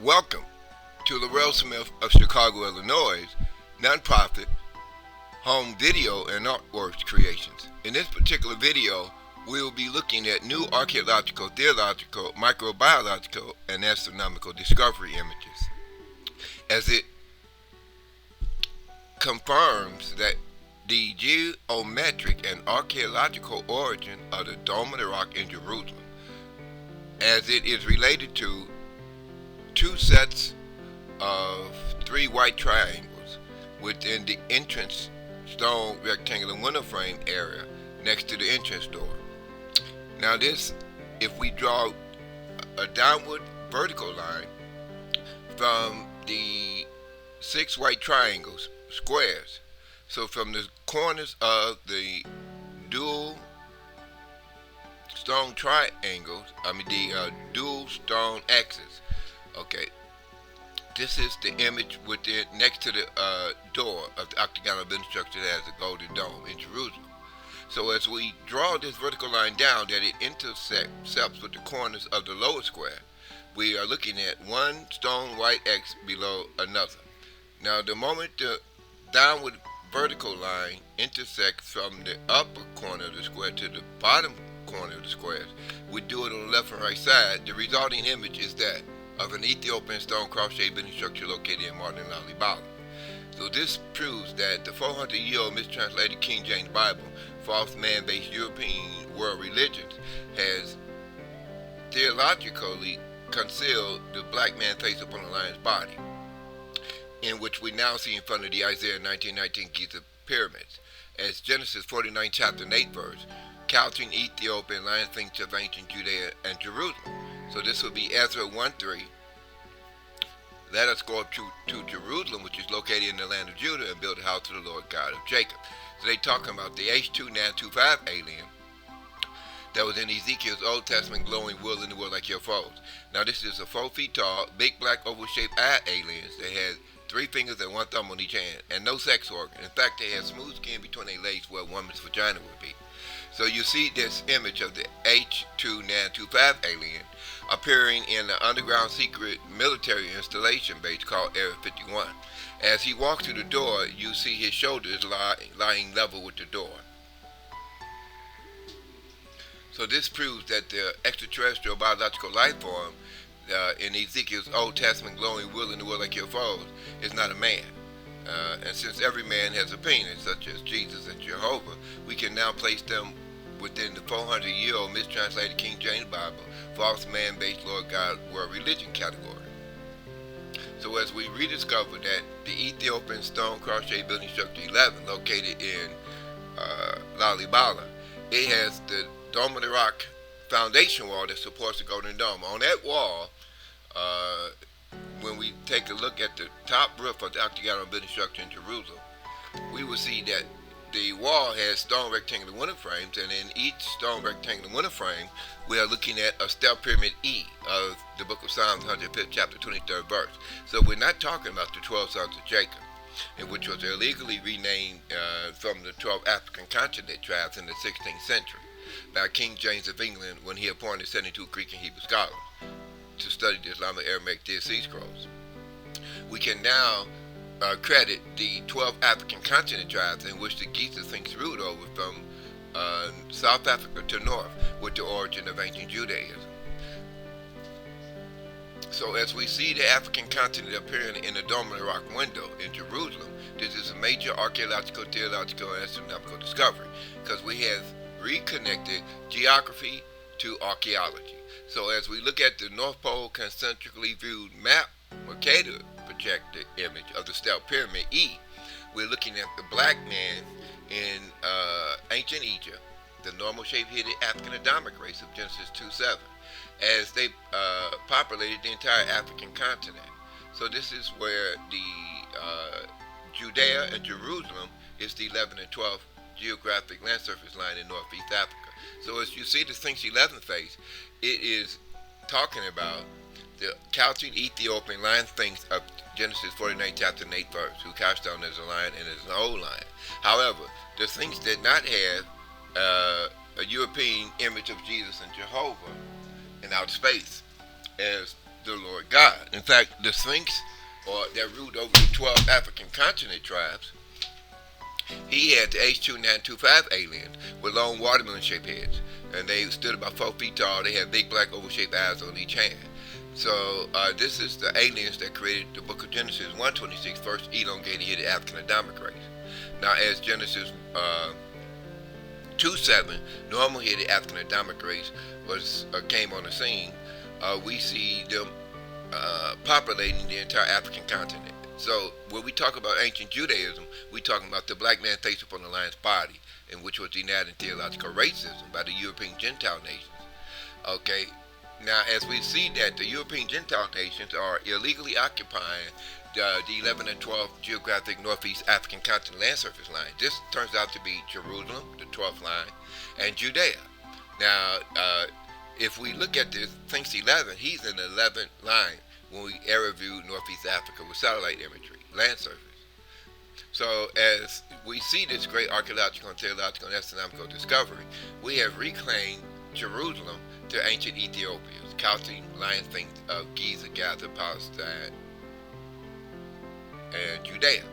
Welcome to Laurel Smith of Chicago, Illinois, nonprofit home video and artworks creations. In this particular video, we will be looking at new archaeological, theological, microbiological, and astronomical discovery images, as it confirms that the geometric and archaeological origin of the Dome of the Rock in Jerusalem, as it is related to two sets of three white triangles within the entrance stone rectangular window frame area next to the entrance door. Now this, if we draw a downward vertical line from the six white triangles, squares, so from the corners of the dual stone dual stone axis. Okay, this is the image within next to the door of the octagonal building structure that has a golden dome in Jerusalem. So as we draw this vertical line down that it intersects with the corners of the lower square, we are looking at one stone white X below another. Now the moment the downward vertical line intersects from the upper corner of the square to the bottom corner of the squares, we do it on the left and right side. The resulting image is that of an Ethiopian stone cross-shaped building structure located in modern lalibela. So this proves that the 400-year-old mistranslated King James Bible, false man-based European world religions, has theologically concealed the black man face upon the lion's body, in which we now see in front of the Isaiah 19:19 Giza pyramids, as Genesis 49 chapter and 8 verse, couching Ethiopian lion sphinx of ancient Judea and Jerusalem. So this would be Ezra 1:3. Let us go up to Jerusalem, which is located in the land of Judah, and build a house to the Lord God of Jacob. So they talking about the H2925 alien that was in Ezekiel's Old Testament glowing wool in the world like your foes. Now this is a 4 feet tall, big black oval-shaped eye aliens that had 3 fingers and 1 thumb on each hand, and no sex organ. In fact, they had smooth skin between their legs where a woman's vagina would be. So you see this image of the H2925 alien appearing in the underground secret military installation base called Area 51. As he walks through the door, you see his shoulders lying level with the door. So this proves that the extraterrestrial biological life form in Ezekiel's Old Testament glowing wool in the world like your foes is not a man. And since every man has a penis, such as Jesus and Jehovah, we can now place them within the 400-year-old mistranslated King James Bible, false man-based Lord God world religion category. So as we rediscover that the Ethiopian stone cross-shaped building structure 11, located in Lalibela, it has the Dome of the Rock foundation wall that supports the Golden Dome. On that wall, when we take a look at the top roof of the octagonal building structure in Jerusalem, we will see that the wall has stone rectangular window frames, and in each stone rectangular window frame, we are looking at a step pyramid E of the book of Psalms, 105th chapter, 23rd verse. So we're not talking about the 12 sons of Jacob, in which was illegally renamed from the 12 African continent tribes in the 16th century by King James of England when he appointed 72 Greek and Hebrew scholars to study the Islamic Aramaic Dead Sea Scrolls. We can now credit the 12 African continent tribes in which the giza-sphinx ruled over from South Africa to north with the origin of ancient Judaism. So as we see the African continent appearing in the Dome of the Rock window in Jerusalem, this is a major archaeological, theological, and astronomical discovery, because we have reconnected geography to archaeology. So as we look at the North Pole concentrically viewed map, Mercator projected image of the step pyramid E, we're looking at the black man in ancient Egypt, the normal shape-headed African Adamic race of Genesis 2:7, as they populated the entire African continent. So this is where the Judea and Jerusalem is the 11th and 12th geographic land surface line in Northeast Africa. So as you see the Sphinx 11 face, it is talking about the couching Ethiopian lion sphinx of Genesis 49 chapter and 8 verse, who couched down as a lion and as an old lion. However, the sphinx did not have a European image of Jesus and Jehovah in outer space, as the Lord God. In fact, the Sphinx, or that ruled over the 12 African continent tribes, he had the H2925 aliens with long watermelon-shaped heads, and they stood about 4 feet tall. They had big black oval-shaped eyes on each hand. So this is the aliens that created the Book of Genesis 126, first elongated African Adamic race. Now, as Genesis 2:7, normally the African Adamic race came on the scene, we see them populating the entire African continent. So when we talk about ancient Judaism, we talking about the black man face upon the lion's body, in which was denied in theological racism by the European Gentile nations. Okay, now as we see that the European Gentile nations are illegally occupying the 11 and 12 geographic Northeast African continent land surface line. This turns out to be Jerusalem, the 12th line, and Judea. Now, if we look at this sphinx11, he's in the 11th line when we aerial view Northeast Africa with satellite imagery, land surface. So as we see this great archaeological and theological and astronomical discovery, we have reclaimed Jerusalem to ancient Ethiopia, counting lion sphinx of Giza, Gaza, Palestine, and Judea.